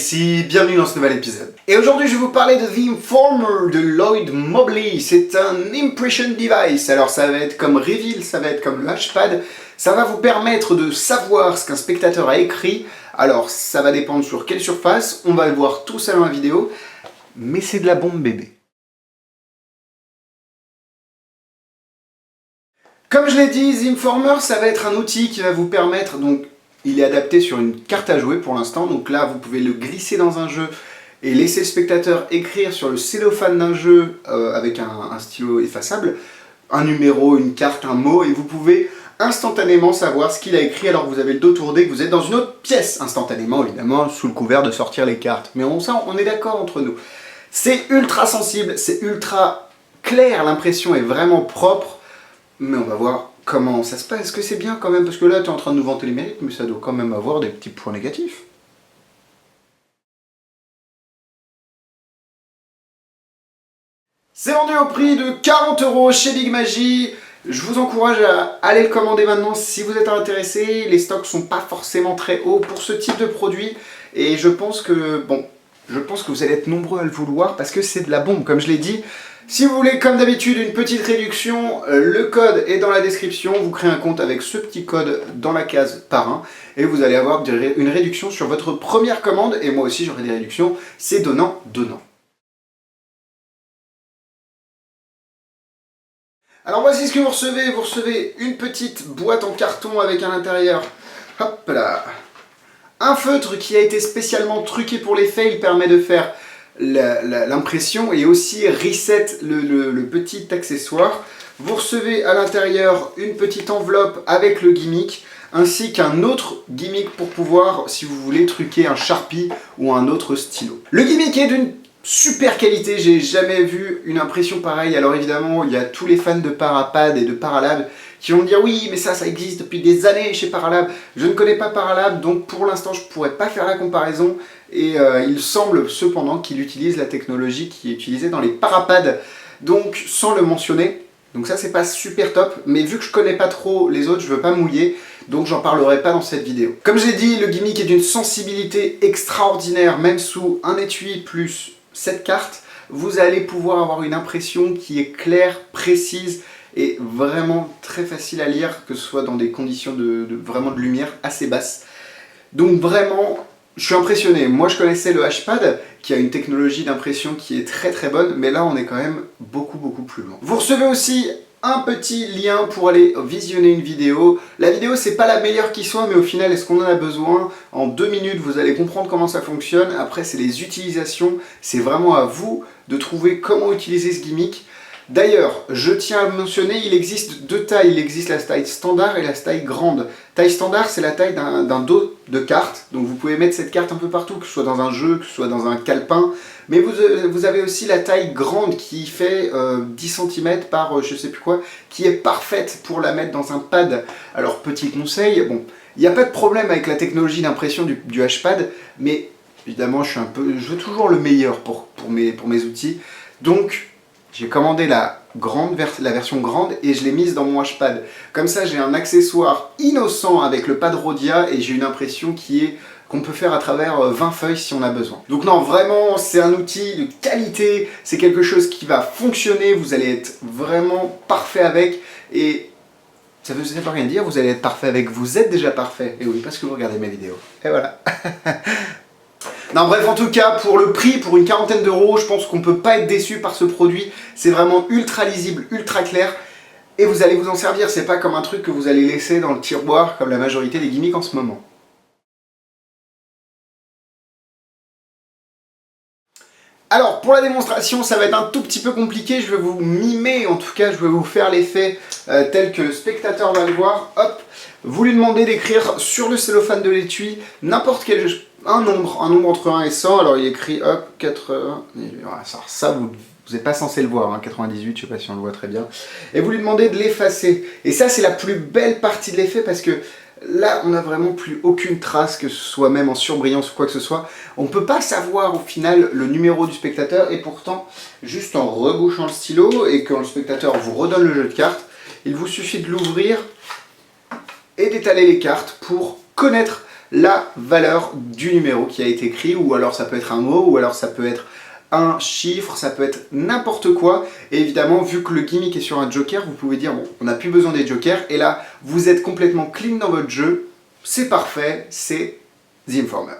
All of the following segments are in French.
ici, bienvenue dans ce nouvel épisode. Et aujourd'hui je vais vous parler de The Informer de Lloyd Mobley. C'est un impression device, alors ça va être comme Reveal, ça va être comme le Hashpad. Ça va vous permettre de savoir ce qu'un spectateur a écrit. Alors ça va dépendre sur quelle surface, on va le voir tout ça dans la vidéo. Mais c'est de la bombe bébé. Comme je l'ai dit, The Informer, ça va être un outil qui va vous permettre, donc il est adapté sur une carte à jouer pour l'instant, donc là vous pouvez le glisser dans un jeu et laisser le spectateur écrire sur le cellophane d'un jeu avec un stylo effaçable, un numéro, une carte, un mot, et vous pouvez instantanément savoir ce qu'il a écrit alors que vous avez le dos tourné, que vous êtes dans une autre pièce, instantanément évidemment, sous le couvert de sortir les cartes. Mais on est d'accord entre nous. C'est ultra sensible, c'est ultra clair, l'impression est vraiment propre, mais on va voir comment ça se passe. Est-ce que c'est bien quand même? Parce que là, tu es en train de nous vanter les mérites, mais ça doit quand même avoir des petits points négatifs. C'est vendu au prix de 40 € chez Big Magie. Je vous encourage à aller le commander maintenant si vous êtes intéressé. Les stocks sont pas forcément très hauts pour ce type de produit. Et je pense que, vous allez être nombreux à le vouloir parce que c'est de la bombe, comme je l'ai dit. Si vous voulez, comme d'habitude, une petite réduction, le code est dans la description. Vous créez un compte avec ce petit code dans la case parrain et vous allez avoir une réduction sur votre première commande. Et moi aussi, j'aurai des réductions. C'est donnant, donnant. Alors voici ce que vous recevez. Vous recevez une petite boîte en carton avec à l'intérieur, hop là, un feutre qui a été spécialement truqué pour les faits. Il permet de faire l'impression et aussi reset le petit accessoire. Vous recevez à l'intérieur une petite enveloppe avec le gimmick ainsi qu'un autre gimmick pour pouvoir, si vous voulez, truquer un Sharpie ou un autre stylo. Le gimmick est d'une super qualité, j'ai jamais vu une impression pareille. Alors évidemment, il y a tous les fans de Parapad et de Paralab qui vont me dire oui, mais ça existe depuis des années chez Paralab. Je ne connais pas Paralab, donc pour l'instant je ne pourrais pas faire la comparaison. Et il semble cependant qu'il utilise la technologie qui est utilisée dans les Parapads, donc sans le mentionner. Donc ça c'est pas super top, mais vu que je connais pas trop les autres, je veux pas mouiller, donc j'en parlerai pas dans cette vidéo. Comme j'ai dit, le gimmick est d'une sensibilité extraordinaire, même sous un étui plus cette carte, vous allez pouvoir avoir une impression qui est claire, précise et vraiment très facile à lire, que ce soit dans des conditions vraiment de lumière assez basse. Donc vraiment, je suis impressionné. Moi je connaissais le Hashpad qui a une technologie d'impression qui est très très bonne, mais là on est quand même beaucoup plus loin. Vous recevez aussi un petit lien pour aller visionner une vidéo. La vidéo c'est pas la meilleure qui soit, mais au final est-ce qu'on en a besoin? En 2 minutes vous allez comprendre comment ça fonctionne. Après c'est les utilisations, c'est vraiment à vous de trouver comment utiliser ce gimmick. D'ailleurs, je tiens à mentionner, il existe 2 tailles. Il existe la taille standard et la taille grande. Taille standard, c'est la taille d'un dos de carte. Donc vous pouvez mettre cette carte un peu partout, que ce soit dans un jeu, que ce soit dans un calepin. Mais vous avez aussi la taille grande qui fait 10 cm par je sais plus quoi, qui est parfaite pour la mettre dans un pad. Alors petit conseil, bon, il n'y a pas de problème avec la technologie d'impression du Hashpad, mais évidemment je veux toujours le meilleur pour mes outils. Donc j'ai commandé la version grande et je l'ai mise dans mon Hashpad. Comme ça j'ai un accessoire innocent avec le pad Rhodia et j'ai une impression qu'on peut faire à travers 20 feuilles si on a besoin. Donc non, vraiment c'est un outil de qualité, c'est quelque chose qui va fonctionner, vous allez être vraiment parfait avec et ça ne veut rien dire, vous allez être parfait avec, vous êtes déjà parfait. Et oui, parce que vous regardez mes vidéos. Et voilà. Non bref, en tout cas, pour le prix, pour une quarantaine d'euros, je pense qu'on ne peut pas être déçu par ce produit. C'est vraiment ultra lisible, ultra clair. Et vous allez vous en servir, c'est pas comme un truc que vous allez laisser dans le tiroir comme la majorité des gimmicks en ce moment. Alors, pour la démonstration, ça va être un tout petit peu compliqué. Je vais vous mimer, en tout cas, je vais vous faire l'effet tel que le spectateur va le voir. Hop, vous lui demandez d'écrire sur le cellophane de l'étui n'importe quel un nombre entre 1 et 100. Alors, il écrit, hop, 80... Ça, vous n'êtes pas censé le voir, hein, 98, je sais pas si on le voit très bien. Et vous lui demandez de l'effacer. Et ça, c'est la plus belle partie de l'effet parce que là, on n'a vraiment plus aucune trace, que ce soit même en surbrillance ou quoi que ce soit. On ne peut pas savoir au final le numéro du spectateur et pourtant, juste en rebouchant le stylo et quand le spectateur vous redonne le jeu de cartes, il vous suffit de l'ouvrir et d'étaler les cartes pour connaître la valeur du numéro qui a été écrit, ou alors ça peut être un mot, ou alors ça peut être un chiffre, ça peut être n'importe quoi. Et évidemment, vu que le gimmick est sur un joker, vous pouvez dire, bon, on n'a plus besoin des jokers, et là, vous êtes complètement clean dans votre jeu, c'est parfait, c'est The Informer.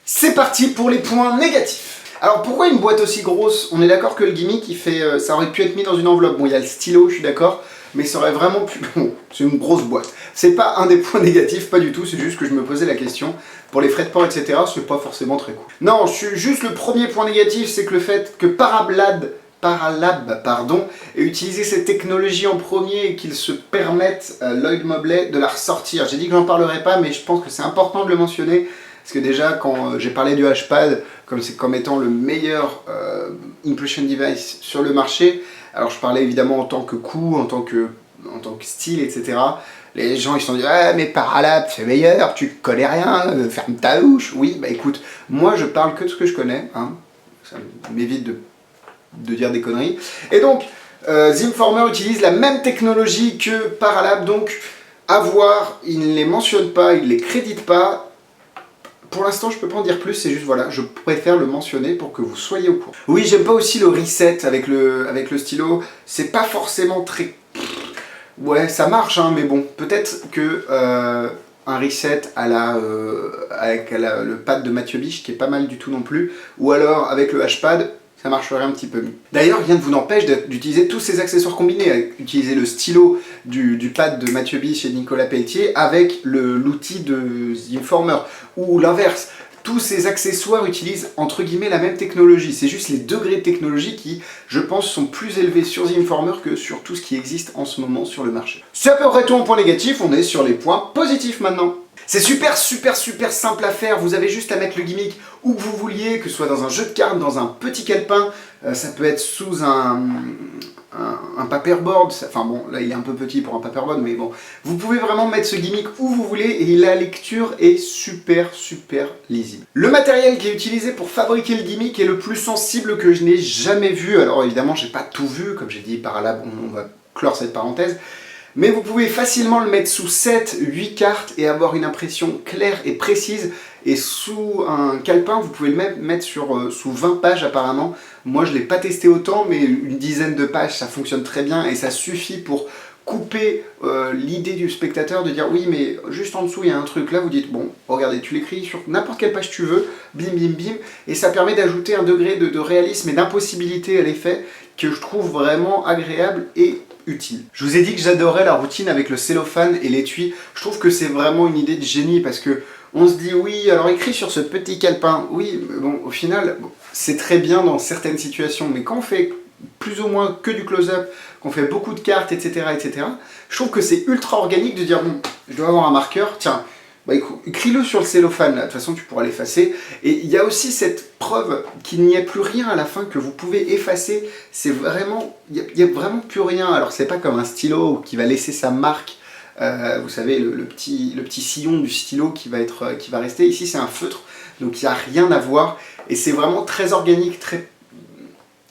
C'est parti pour les points négatifs. Alors pourquoi une boîte aussi grosse? On est d'accord que le gimmick, il fait, ça aurait pu être mis dans une enveloppe. Bon, il y a le stylo, je suis d'accord, mais ça aurait vraiment pu... Bon, c'est une grosse boîte. C'est pas un des points négatifs, pas du tout, c'est juste que je me posais la question. Pour les frais de port, etc., c'est pas forcément très cool. Non, juste le premier point négatif, c'est que le fait que Paralab, ait utilisé cette technologie en premier et qu'il se permette, Lloyd Mobley, de la ressortir. J'ai dit que j'en parlerai pas, mais je pense que c'est important de le mentionner. Parce que déjà, quand j'ai parlé du HPad comme étant le meilleur impression device sur le marché, alors je parlais évidemment en tant que coût, en tant que style, etc. Les gens ils se sont dit ah, mais Paralab c'est meilleur, tu connais rien, ferme ta bouche. Oui, bah écoute, moi je parle que de ce que je connais, hein. Ça m'évite de dire des conneries. Et donc, The Informer utilise la même technologie que Paralab, donc à voir, il ne les mentionne pas, il ne les crédite pas. Pour l'instant, je peux pas en dire plus, c'est juste, voilà, je préfère le mentionner pour que vous soyez au courant. Oui, j'aime pas aussi le reset avec le stylo, c'est pas forcément très... Ouais, ça marche, hein, mais bon, peut-être que un reset avec le pad de Mathieu Biche, qui est pas mal du tout non plus, ou alors avec le H-pad, ça marcherait un petit peu mieux. D'ailleurs, rien ne vous empêche d'utiliser tous ces accessoires combinés, utiliser le stylo du pad de Mathieu Biche et Nicolas Pelletier avec l'outil de The Informer, ou l'inverse. Tous ces accessoires utilisent entre guillemets la même technologie, c'est juste les degrés de technologie qui, je pense, sont plus élevés sur The Informer que sur tout ce qui existe en ce moment sur le marché. C'est à peu près tout en points négatifs, on est sur les points positifs maintenant. C'est super simple à faire, vous avez juste à mettre le gimmick où que vous vouliez, que ce soit dans un jeu de cartes, dans un petit calepin, ça peut être sous un paperboard, enfin bon, là il est un peu petit pour un paperboard, mais bon, vous pouvez vraiment mettre ce gimmick où vous voulez et la lecture est super lisible. Le matériel qui est utilisé pour fabriquer le gimmick est le plus sensible que je n'ai jamais vu, alors évidemment j'ai pas tout vu, comme j'ai dit par là, on va clore cette parenthèse, mais vous pouvez facilement le mettre sous 7-8 cartes et avoir une impression claire et précise. Et sous un calepin, vous pouvez le même mettre sous 20 pages apparemment. Moi je ne l'ai pas testé autant, mais une dizaine de pages ça fonctionne très bien et ça suffit pour couper l'idée du spectateur de dire oui mais juste en dessous il y a un truc, là vous dites bon regardez tu l'écris sur n'importe quelle page tu veux, bim et ça permet d'ajouter un degré de réalisme et d'impossibilité à l'effet que je trouve vraiment agréable et utile. Je vous ai dit que j'adorais la routine avec le cellophane et l'étui, je trouve que c'est vraiment une idée de génie parce que on se dit oui alors écrit sur ce petit calepin, oui mais bon au final bon, c'est très bien dans certaines situations mais quand on fait plus ou moins que du close-up, qu'on fait beaucoup de cartes, etc., je trouve que c'est ultra organique de dire, bon, je dois avoir un marqueur, tiens, bah, écris-le sur le cellophane, là, de toute façon tu pourras l'effacer. Et il y a aussi cette preuve qu'il n'y a plus rien à la fin que vous pouvez effacer, c'est vraiment, il n'y a vraiment plus rien, alors c'est pas comme un stylo qui va laisser sa marque, vous savez, le petit sillon du stylo qui va rester, ici c'est un feutre, donc il n'y a rien à voir, et c'est vraiment très organique, très...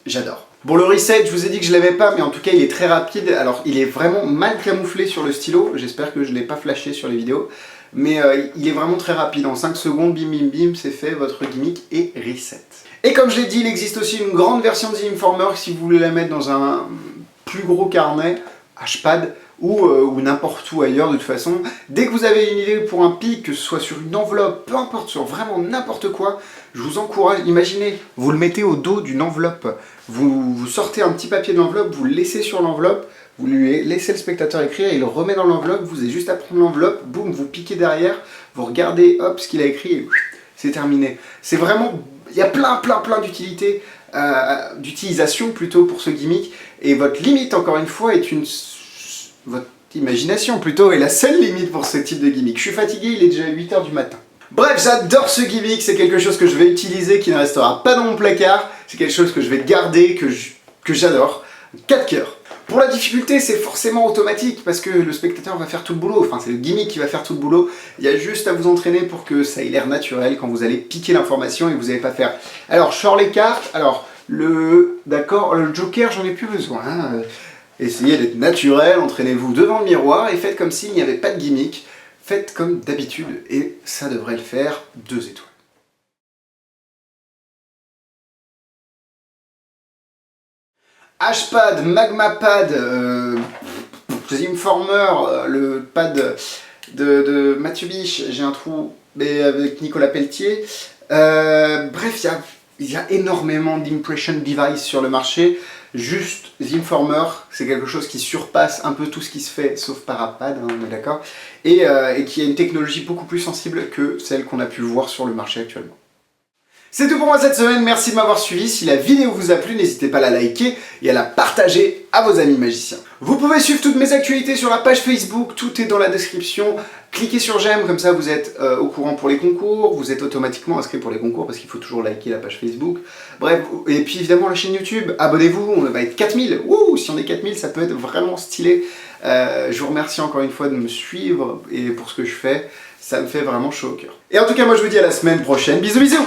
J'adore. Bon, le reset, je vous ai dit que je l'aimais pas, mais en tout cas il est très rapide. Alors il est vraiment mal camouflé sur le stylo, j'espère que je ne l'ai pas flashé sur les vidéos. Mais il est vraiment très rapide, en 5 secondes, bim, c'est fait, votre gimmick est reset. Et comme je l'ai dit, il existe aussi une grande version de The Informer si vous voulez la mettre dans un plus gros carnet, HPad, ou n'importe où ailleurs de toute façon. Dès que vous avez une idée pour un pic, que ce soit sur une enveloppe, peu importe, sur vraiment n'importe quoi, je vous encourage, imaginez, vous le mettez au dos d'une enveloppe, vous sortez un petit papier de l'enveloppe, vous le laissez sur l'enveloppe, vous lui laissez le spectateur écrire, il le remet dans l'enveloppe, vous avez juste à prendre l'enveloppe, boum, vous piquez derrière, vous regardez, hop, ce qu'il a écrit, et c'est terminé. C'est vraiment, il y a plein d'utilités, d'utilisation plutôt pour ce gimmick, et votre limite, encore une fois, est votre imagination plutôt est la seule limite pour ce type de gimmick. Je suis fatigué, il est déjà 8 h du matin. Bref, j'adore ce gimmick, c'est quelque chose que je vais utiliser, qui ne restera pas dans mon placard, c'est quelque chose que je vais garder, que j'adore. 4 cœurs. Pour la difficulté, c'est forcément automatique, parce que le spectateur va faire tout le boulot, enfin c'est le gimmick qui va faire tout le boulot, il y a juste à vous entraîner pour que ça ait l'air naturel quand vous allez piquer l'information et que vous n'allez pas faire. Alors, je sors les cartes, alors, le joker, j'en ai plus besoin, hein. Essayez d'être naturel, entraînez-vous devant le miroir et faites comme s'il n'y avait pas de gimmick. Faites comme d'habitude et ça devrait le faire, 2 étoiles. Hpad, Magmapad, Zimformer, le pad de Mathieu Biche, j'ai un trou, mais avec Nicolas Pelletier. Bref, il y a énormément d'impression device sur le marché. Juste Zimformer, c'est quelque chose qui surpasse un peu tout ce qui se fait, sauf Parapad, hein, on est d'accord, et qui a une technologie beaucoup plus sensible que celle qu'on a pu voir sur le marché actuellement. C'est tout pour moi cette semaine, merci de m'avoir suivi. Si la vidéo vous a plu, n'hésitez pas à la liker et à la partager à vos amis magiciens. Vous pouvez suivre toutes mes actualités sur la page Facebook, tout est dans la description. Cliquez sur j'aime, comme ça vous êtes au courant pour les concours, vous êtes automatiquement inscrit pour les concours parce qu'il faut toujours liker la page Facebook. Bref, et puis évidemment la chaîne YouTube, abonnez-vous, on va être 4000. Wouh, si on est 4000, ça peut être vraiment stylé. Je vous remercie encore une fois de me suivre et pour ce que je fais, ça me fait vraiment chaud au cœur. Et en tout cas, moi je vous dis à la semaine prochaine, bisous bisous.